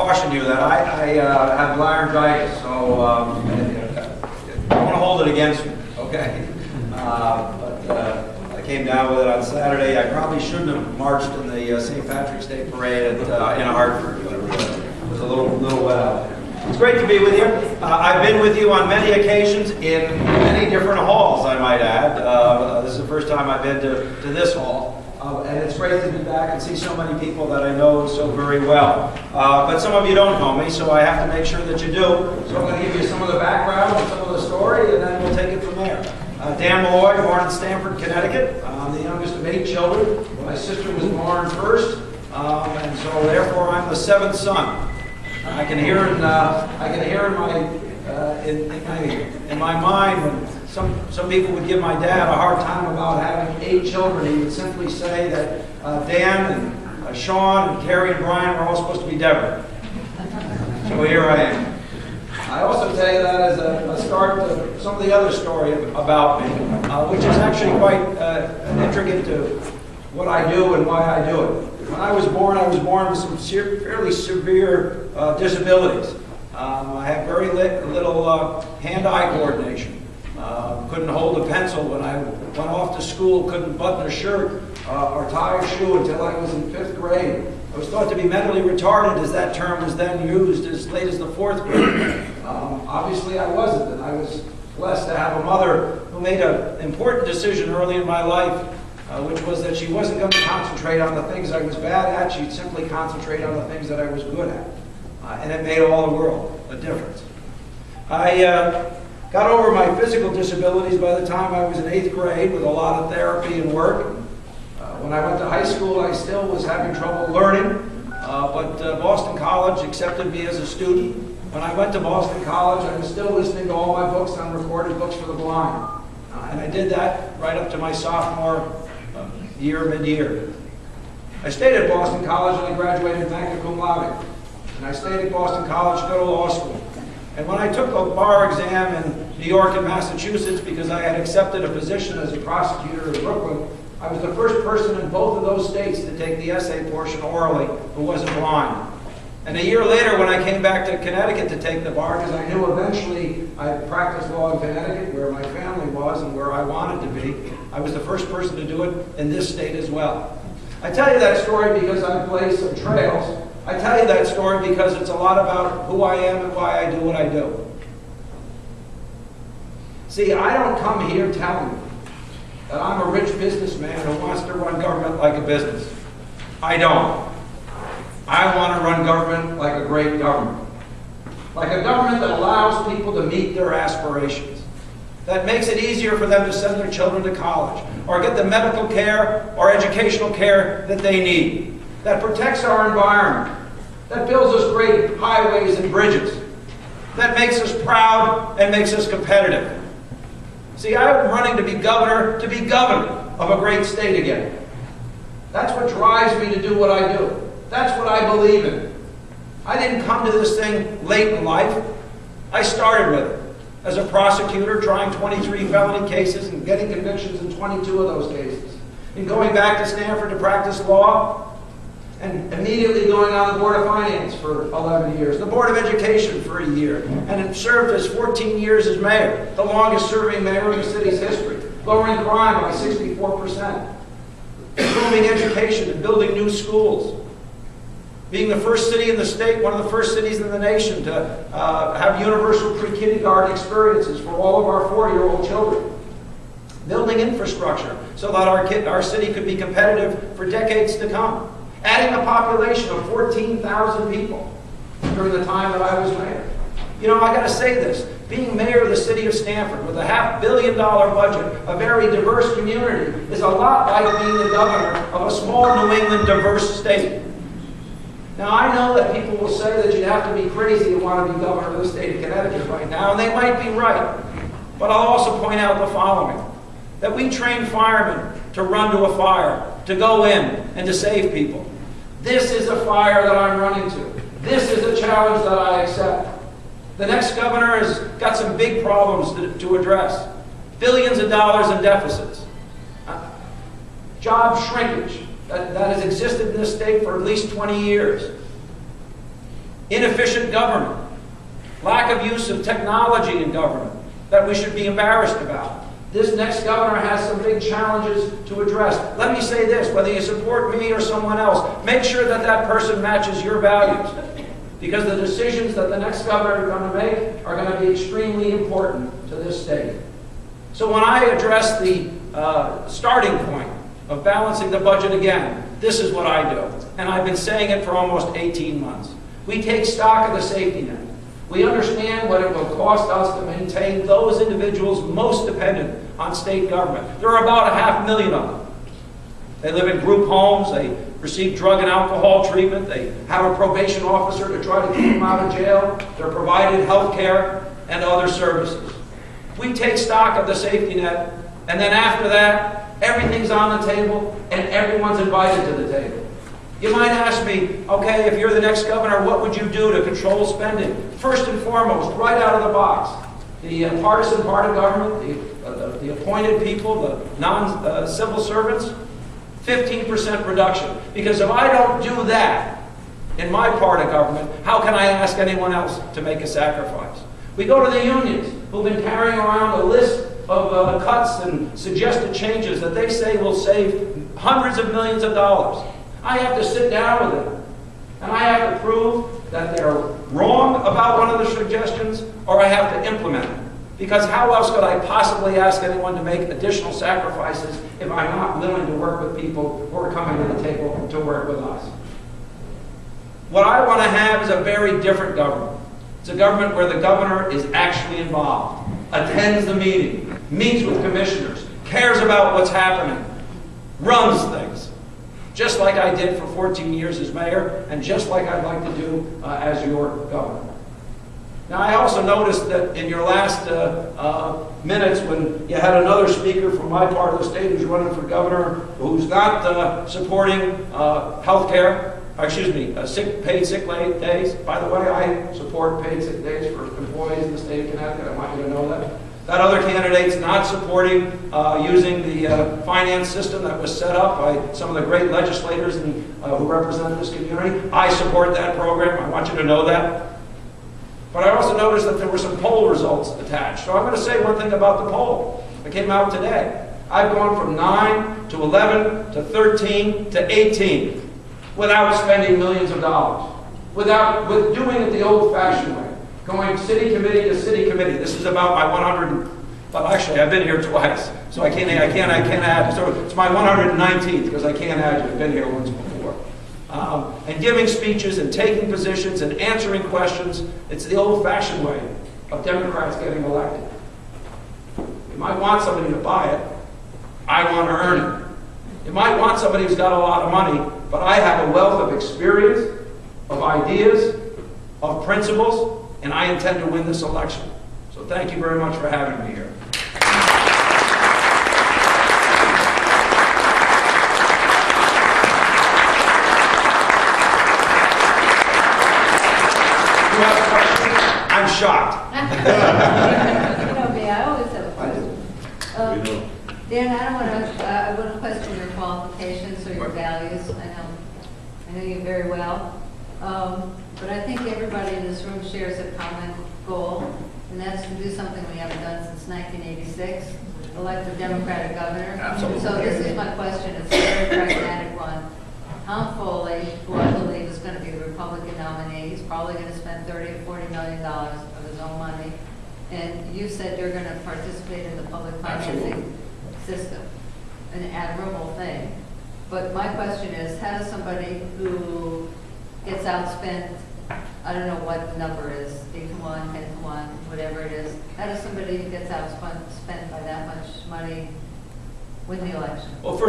caution you that I have laryngitis, so I want to hold it against me, okay? But I came down with it on Saturday. I probably shouldn't have marched in the St. Patrick's Day parade in Hartford, but it was a little wet out there. It's great to be with you. I've been with you on many occasions in many different halls, I might add. This is the first time I've been to this hall. And it's great to be back and see so many people that I know so very well. But some of you don't know me, so I have to make sure that you do. So I'm going to give you some of the background and some of the story, and then we'll take it from there. Dan Malloy, born in Stamford, Connecticut. I'm the youngest of 8 children. My sister was born first, and so therefore I'm the 7th son. I can hear in my mind when some people would give my dad a hard time about having 8 children. He would simply say that Dan and Sean and Carrie and Brian were all supposed to be Deborah. So here I am. I also tell you that as a start to some of the other story about me, which is actually quite intricate to what I do and why I do it. When I was born with some fairly severe disabilities. I have very little hand-eye coordination. Couldn't hold a pencil when I went off to school, couldn't button a shirt or tie a shoe until I was in 5th grade. I was thought to be mentally retarded, as that term was then used, as late as the 4th grade. Obviously I wasn't, and I was blessed to have a mother who made an important decision early in my life, which was that she wasn't going to concentrate on the things I was bad at, she'd simply concentrate on the things that I was good at. And it made all the world a difference. I got over my physical disabilities by the time I was in 8th grade with a lot of therapy and work. When I went to high school, I still was having trouble learning, but Boston College accepted me as a student. When I went to Boston College, I was still listening to all my books on recorded books for the blind. And I did that right up to my sophomore year, mid-year. I stayed at Boston College and I graduated magna cum laude. And I stayed at Boston College to go to law school. And when I took a bar exam in New York and Massachusetts, because I had accepted a position as a prosecutor in Brooklyn, I was the first person in both of those states to take the essay portion orally who wasn't blind. And a year later, when I came back to Connecticut to take the bar, because I knew eventually I'd practice law in Connecticut, where my family was and where I wanted to be, I was the first person to do it in this state as well. I tell you that story because I've blazed some trails. I tell you that story because it's a lot about who I am and why I do what I do. See, I don't come here telling you that I'm a rich businessman who wants to run government like a business. I don't. I want to run government like a great government. Like a government that allows people to meet their aspirations. That makes it easier for them to send their children to college or get the medical care or educational care that they need. That protects our environment. That builds us great highways and bridges. That makes us proud and makes us competitive. See, I'm running to be governor of a great state again. That's what drives me to do what I do. That's what I believe in. I didn't come to this thing late in life. I started with it as a prosecutor, trying 23 felony cases and getting convictions in 22 of those cases. And going back to Stanford to practice law, and immediately going on the Board of Finance for 11 years, the Board of Education for a year, and it served as 14 years as mayor, the longest serving mayor in the city's history, lowering crime by 64%, improving education and building new schools, being the first city in the state, one of the first cities in the nation to have universal pre-kindergarten experiences for all of our 4-year-old children, building infrastructure so that our city could be competitive for decades to come, adding a population of 14,000 people during the time that I was mayor. You know, I got to say this. Being mayor of the city of Stamford with a $500 million budget, a very diverse community, is a lot like being the governor of a small New England diverse state. Now, I know that people will say that you'd have to be crazy to want to be governor of the state of Connecticut right now, and they might be right. But I'll also point out the following, that we train firemen to run to a fire, to go in, and to save people. This is a fire that I'm running to. This is a challenge that I accept. The next governor has got some big problems to address. Billions of dollars in deficits. Job shrinkage that has existed in this state for at least 20 years. inefficient government, lack of use of technology in government that we should be embarrassed about. This next governor has some big challenges to address. Let me say this, whether you support me or someone else, make sure that that person matches your values, because the decisions that the next governor is going to make are going to be extremely important to this state. So when I address the starting point of balancing the budget again, this is what I do. And I've been saying it for almost 18 months. We take stock of the safety net. We understand what it will cost us to maintain those individuals most dependent on state government. There are about 500,000 of them. They live in group homes, they receive drug and alcohol treatment, they have a probation officer to try to keep them out of jail, they're provided health care and other services. We take stock of the safety net, and then after that, everything's on the table and everyone's invited to the table. You might ask me, okay, if you're the next governor, what would you do to control spending? First and foremost, right out of the box, the partisan part of government, the appointed people, the non-civil servants, 15% reduction. Because if I don't do that in my part of government, how can I ask anyone else to make a sacrifice? We go to the unions, who've been carrying around a list of cuts and suggested changes that they say will save hundreds of millions of dollars. I have to sit down with them, and I have to prove that they're wrong about one of the suggestions, or I have to implement it. Because how else could I possibly ask anyone to make additional sacrifices if I'm not willing to work with people who are coming to the table to work with us? What I want to have is a very different government. It's a government where the governor is actually involved, attends the meeting, meets with commissioners, cares about what's happening, runs things. Just like I did for 14 years as mayor, and just like I'd like to do as your governor. Now, I also noticed that in your last minutes, when you had another speaker from my part of the state who's running for governor, who's not supporting health care, paid sick days. By the way, I support paid sick days for employees in the state of Connecticut. I want you to know that. That other candidate's not supporting using the finance system that was set up by some of the great legislators who represent this community. I support that program. I want you to know that. But I also noticed that there were some poll results attached. So I'm going to say one thing about the poll that came out today. I've gone from 9 to 11 to 13 to 18 without spending millions of dollars, with doing it the old-fashioned way. Going city committee to city committee. This is about my 100, well, actually, I've been here twice, so I can't add. So it's my 119th, because I can't add you. I've been here once before. And giving speeches and taking positions and answering questions. It's the old-fashioned way of Democrats getting elected. You might want somebody to buy it. I want to earn it. You might want somebody who's got a lot of money, but I have a wealth of experience, of ideas, of principles, and I intend to win this election. So thank you very much for having me here. You have a question? I'm shocked. You know me, I always have a question. Dan, I want to question your qualifications or your values. I know you very well. But I think everybody in this room shares a common goal, and that's to do something we haven't done since 1986, elect a Democratic governor. Absolutely. So this is my question. It's a very pragmatic one. Tom Foley, who I believe is going to be the Republican nominee, he's probably going to spend $30 to $40 million of his own money. And you said you're going to participate in the public financing system, an admirable thing. But my question is, how does somebody who gets outspent, I don't know what the number is, 8 to 1, 10 to 1, whatever it is, how does somebody who gets outspent by that much money win the election? Well, first